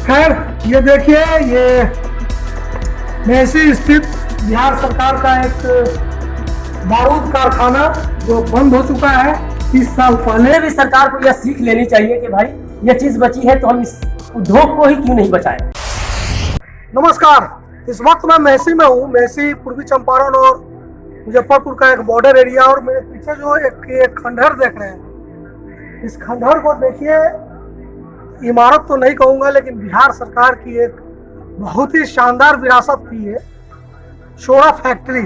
खैर ये देखिए, ये मेसी स्थित बिहार सरकार का एक बारूद कारखाना जो बंद हो चुका है 30 साल पहले। भी सरकार को यह सीख लेनी चाहिए कि भाई ये चीज बची है तो हम इस उद्योग को ही क्यों नहीं बचाएं। नमस्कार, इस वक्त मैं मेसी में हूँ। मेसी पूर्वी चंपारण और मुजफ्फरपुर का एक बॉर्डर एरिया, और मेरे पीछे जो एक खंडहर देख रहे हैं, इस खंडहर को देखिए। इमारत तो नहीं कहूँगा, लेकिन बिहार सरकार की एक बहुत ही शानदार विरासत थी ये सोडा फैक्ट्री।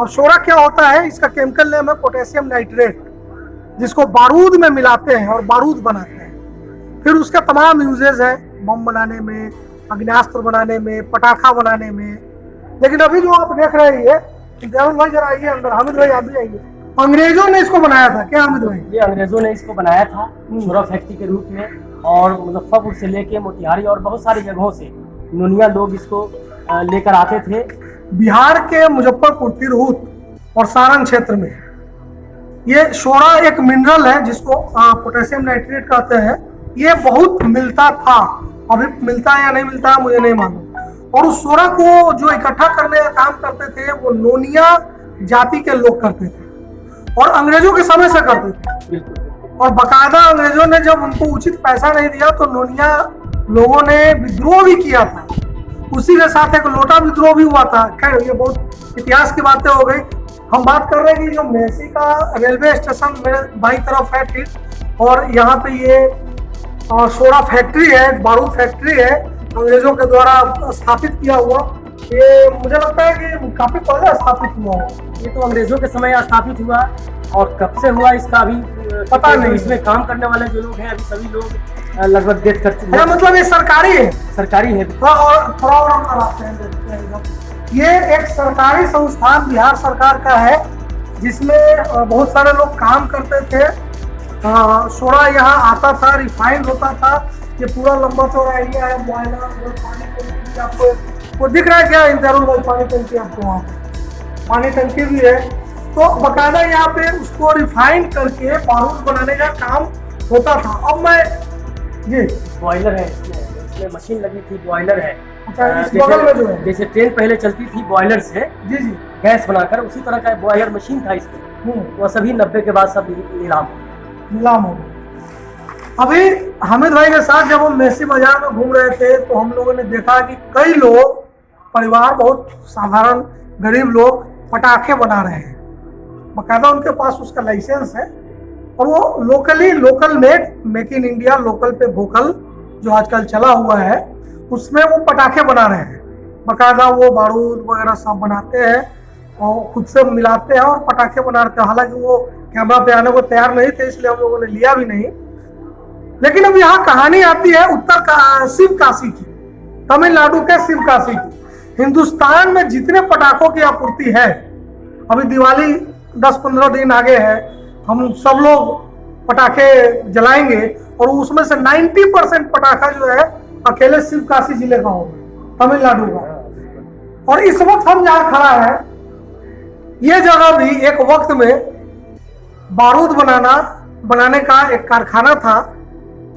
अब सोडा क्या होता है, इसका केमिकल नेम है पोटेशियम नाइट्रेट, जिसको बारूद में मिलाते हैं और बारूद बनाते हैं। फिर उसका तमाम यूजेज है, बम बनाने में, अग्नियास्त्र बनाने में, पटाखा बनाने में। लेकिन अभी जो आप देख रहे हैं, जयवंत भाई जरा आइए अंदर, हामिद भाई आप भी आइए। अंग्रेजों ने इसको बनाया था क्या हामिद भाई? ये अंग्रेजों ने इसको बनाया था सोडा फैक्ट्री के रूप में, और मुजफ्फरपुर से लेके मोतिहारी और बहुत सारी जगहों से नुनिया लोग इसको लेकर आते थे। बिहार के मुजफ्फरपुर, तिरहुत और सारण क्षेत्र में ये सोडा एक मिनरल है जिसको पोटेशियम नाइट्रेट कहते हैं। ये बहुत मिलता था, अभी मिलता है या नहीं मिलता है मुझे नहीं मालूम। और उस सोडा को जो इकट्ठा करने का काम करते थे वो नोनिया जाति के लोग करते थे, और अंग्रेजों के समय से करते थे। और बकायदा अंग्रेजों ने जब उनको उचित पैसा नहीं दिया तो नोनिया लोगों ने विद्रोह भी किया था। उसी के साथ एक लोटा विद्रोह भी हुआ था। खैर ये बहुत इतिहास की बातें हो गई। हम बात कर रहे हैं कि जो मेसी का रेलवे स्टेशन मेरे बाई तरफ है ठीक, और यहाँ पे ये सोडा फैक्ट्री है, बारूद फैक्ट्री है, अंग्रेजों के द्वारा स्थापित किया हुआ। ये मुझे लगता है कि काफी पहले स्थापित हुआ है। ये तो अंग्रेजों के समय स्थापित हुआ, और कब से हुआ इसका अभी पता नहीं। इसमें काम करने वाले जो लोग हैं अभी सभी लोग लगभग डेथ कर चुके हैं। मतलब ये सरकारी है, सरकारी है। थोड़ा और अंदर आते हैं। ये एक सरकारी संस्थान बिहार सरकार का है, जिसमें बहुत सारे लोग काम करते थे। सोडा यहाँ आता था, रिफाइंड होता था। ये पूरा लंबा चौड़ा एरिया है। पानी आपको वो दिख रहा है क्या इंतजारुल भाई? पानी टंकी आपको वहाँ पानी टंकी भी है। तो बकायदा यहाँ पे उसको रिफाइन करके बारूद बनाने का काम होता था। अब मैं जी बॉयलर है, इसमें मशीन लगी थी, बॉयलर है। अच्छा, इस बगल में जो है, जैसे ट्रेन पहले चलती थी बॉयलर से, जी जी, गैस बनाकर, उसी तरह का बॉयलर मशीन था इसमें। वो सभी 90 के बाद सब नीलाम हो। अभी हामिद भाई के साथ जब हम मेसी बाजार में घूम रहे थे तो हम लोगों ने देखा कि कई लोग, परिवार, बहुत साधारण गरीब लोग पटाखे बना रहे हैं। बाकायदा उनके पास उसका लाइसेंस है, और वो local made, make in India, local पे वोकल जो आजकल चला हुआ है, उसमें वो पटाखे बना रहे हैं। बाकायदा वो बारूद वगैरह सब बनाते हैं और खुद से मिलाते हैं और पटाखे बनाते हैं। हालांकि वो कैमरा पे आने को तैयार नहीं थे, इसलिए हम लोगों ने लिया भी नहीं। लेकिन अब यहाँ कहानी आती है शिव काशी की, तमिलनाडु के शिव काशी की। हिंदुस्तान में जितने पटाखों की आपूर्ति है, अभी दिवाली 10-15 दिन आगे है, हम सब लोग पटाखे जलाएंगे, और उसमें से 90% पटाखा जो है अकेले शिव काशी जिले का होगा, तमिलनाडु का। और इस वक्त हम जहाँ खड़ा है, ये जगह भी एक वक्त में बारूद बनाने का एक कारखाना था,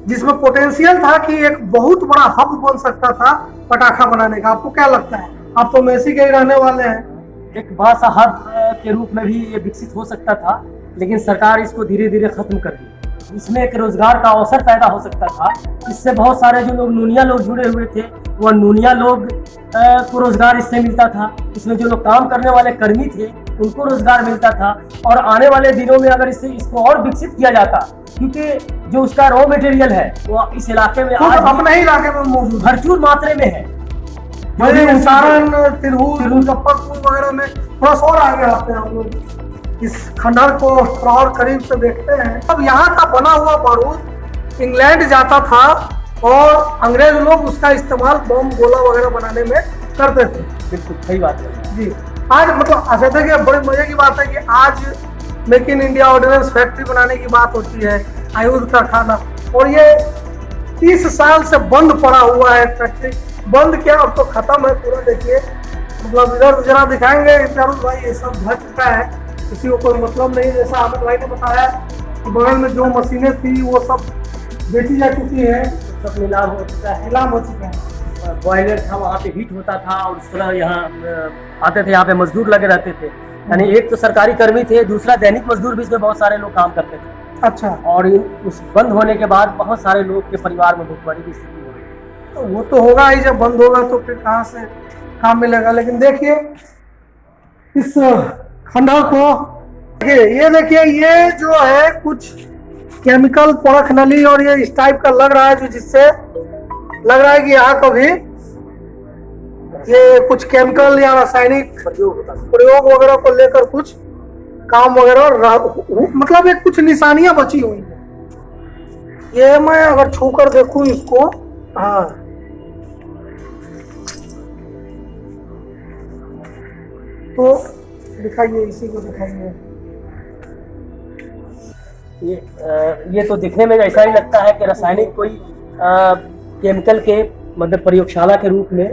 जिसमें पोटेंशियल था कि एक बहुत बड़ा हब बन सकता था पटाखा बनाने का। आपको क्या लगता है? आप तो मेसी के ही रहने वाले हैं। एक बड़ा सा हब के रूप में भी ये विकसित हो सकता था, लेकिन सरकार इसको धीरे धीरे खत्म कर दी। इसमें एक रोजगार का अवसर पैदा हो सकता था। इससे बहुत सारे जो लोग नूनिया लोग जुड़े हुए थे, वह नूनिया लोग को रोजगार इससे मिलता था। इसमें जो लोग काम करने वाले कर्मी थे उनको रोजगार मिलता था। और आने वाले दिनों में अगर इसको और विकसित किया जाता, क्योंकि जो उसका रॉ मटेरियल है वो इस इलाके में आज अपने ही इलाके में मौजूद भरपूर मात्रा में है। सारण, तिरहुत, मुजफ्फरपुर वगैरह में थोड़ा सा और आगे आते हैं हम लोग, इस खंडहर को थोड़ा और करीब से देखते हैं। अब यहाँ का बना हुआ बारूद इंग्लैंड जाता था, और अंग्रेज लोग उसका इस्तेमाल बम, गोला वगैरह बनाने में करते थे। बिल्कुल सही बात है जी। आज मतलब ऐसा था कि बड़े मजे की बात है कि आज make in India ordnance factory बनाने की बात होती है, आयुध का खाना, और ये 30 साल से बंद पड़ा हुआ है फैक्ट्री। बंद क्या, अब तो खत्म है पूरा। देखिए, मतलब इधर जरा दिखाएंगे इंतजारुल भाई, ये सब भर चुका है, किसी को कोई मतलब नहीं। जैसा हामिद भाई ने बताया कि बगल में जो मशीनें थी वो सब बेची जा चुकी है। सब नीलाम हो चुका है। नीलाम हो चुके हैं। बॉयलर था, वहाँ पे हीट होता था और उस तरह यहाँ आते थे, यहाँ पे मजदूर लगे रहते थे। यानी एक तो सरकारी कर्मी थे, दूसरा दैनिक मजदूर भी इसमें बहुत सारे लोग काम करते थे। अच्छा, और उस बंद होने के बाद बहुत सारे लोग के परिवार में भुखमरी की स्थिति हो गई। तो वो तो होगा ही, जब बंद होगा तो फिर कहाँ से काम मिलेगा। लेकिन देखिए इस खंडहर को, ये देखिए, ये जो है कुछ केमिकल परख नली और ये इस टाइप का लग रहा है, जो जिससे लग रहा है कि यहाँ कभी ये कुछ केमिकल या रासायनिक प्रयोग वगैरह को लेकर कुछ काम वगैरह, मतलब एक कुछ निशानियां बची हुई हैं। ये मैं अगर छू कर देखूं इसको, हाँ, तो दिखाइए, इसी को दिखाइए। ये तो दिखने में ऐसा ही लगता है कि रासायनिक कोई केमिकल के मतलब प्रयोगशाला के रूप में,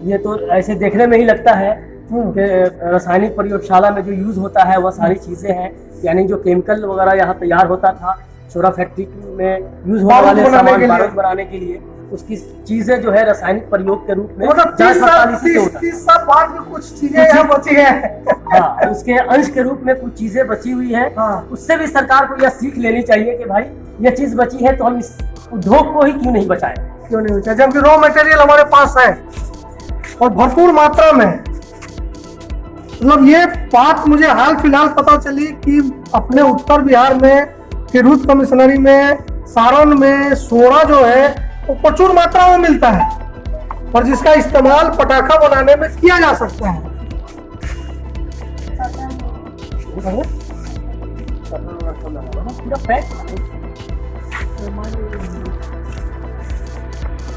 ये तो ऐसे देखने में ही लगता है कि रासायनिक प्रयोगशाला में जो यूज होता है वह सारी चीजें हैं। यानी जो केमिकल वगैरह यहाँ तैयार होता था सोडा फैक्ट्री में यूज होने वाले सामान बारूद बनाने के लिए, उसकी चीजें जो है रासायनिक प्रयोग के रूप में मतलब 30 साल बाद में कुछ चीजें यहाँ बची हैं। हाँ, उसके अंश के रूप में कुछ चीजें बची हुई हैं। हाँ। उससे भी सरकार को यह सीख लेनी चाहिए कि भाई ये चीज बची है तो हम इस उद्योग को ही क्यों नहीं बचाएं, क्यों नहीं बचाएं, जबकि रॉ मटेरियल हमारे पास है और भरपूर मात्रा में। मतलब ये बात मुझे हाल फिलहाल पता चली कि अपने उत्तर बिहार में तिरहुत कमिश्नरी में, सारण में सोना जो है वो प्रचुर मात्रा में मिलता है और जिसका इस्तेमाल पटाखा बनाने में किया जा सकता है।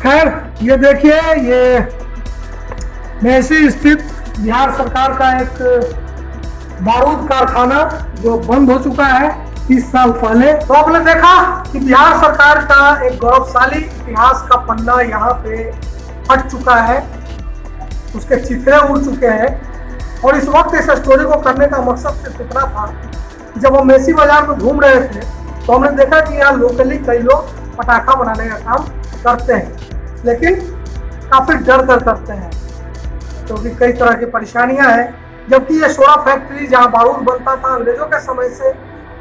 खैर, ये देखिए, ये मेसी स्थित बिहार सरकार का एक बारूद कारखाना जो बंद हो चुका है 30 साल पहले। तो आपने देखा कि बिहार सरकार का एक गौरवशाली इतिहास का पन्ना यहाँ पे फट चुका है, उसके चित्रे उड़ चुके हैं। और इस वक्त इस स्टोरी को करने का मकसद सिर्फ इतना था कि जब हम मेसी बाजार में घूम रहे थे तो हमने देखा कि यहाँ लोकली कई लोग पटाखा बनाने का काम करते हैं, लेकिन काफी डर कर करते हैं क्योंकि कई तरह की परेशानियां हैं। जबकि ये सोडा फैक्ट्री जहां बारूद बनता था अंग्रेजों के समय से,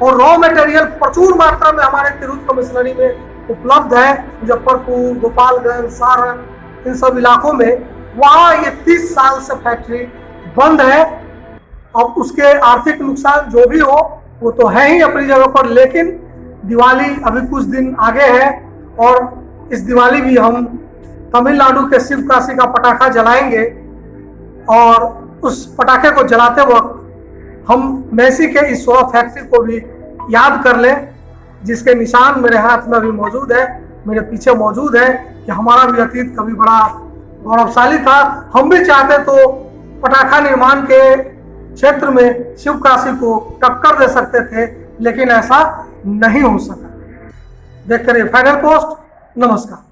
और रॉ मटेरियल प्रचुर मात्रा में हमारे तिरहुत कमिश्नरी में उपलब्ध है, मुजफ्फरपुर, गोपालगंज, सारण, इन सब इलाकों में, वहाँ ये 30 साल से फैक्ट्री बंद है। अब उसके आर्थिक नुकसान जो भी हो वो तो है ही अपनी जगह पर, लेकिन दिवाली अभी कुछ दिन आगे है और इस दिवाली भी हम तमिलनाडु के शिव काशी का पटाखा जलाएंगे और उस पटाखे को जलाते वक्त हम मेसी के इस सोडा फैक्ट्री को भी याद कर लें, जिसके निशान मेरे हाथ में अभी मौजूद है, मेरे पीछे मौजूद है, कि हमारा भी अतीत कभी बड़ा गौरवशाली था। हम भी चाहते तो पटाखा निर्माण के क्षेत्र में शिव काशी को टक्कर दे सकते थे, लेकिन ऐसा नहीं हो सका। देखते रहिए फाइनल पोस्ट। नमस्कार।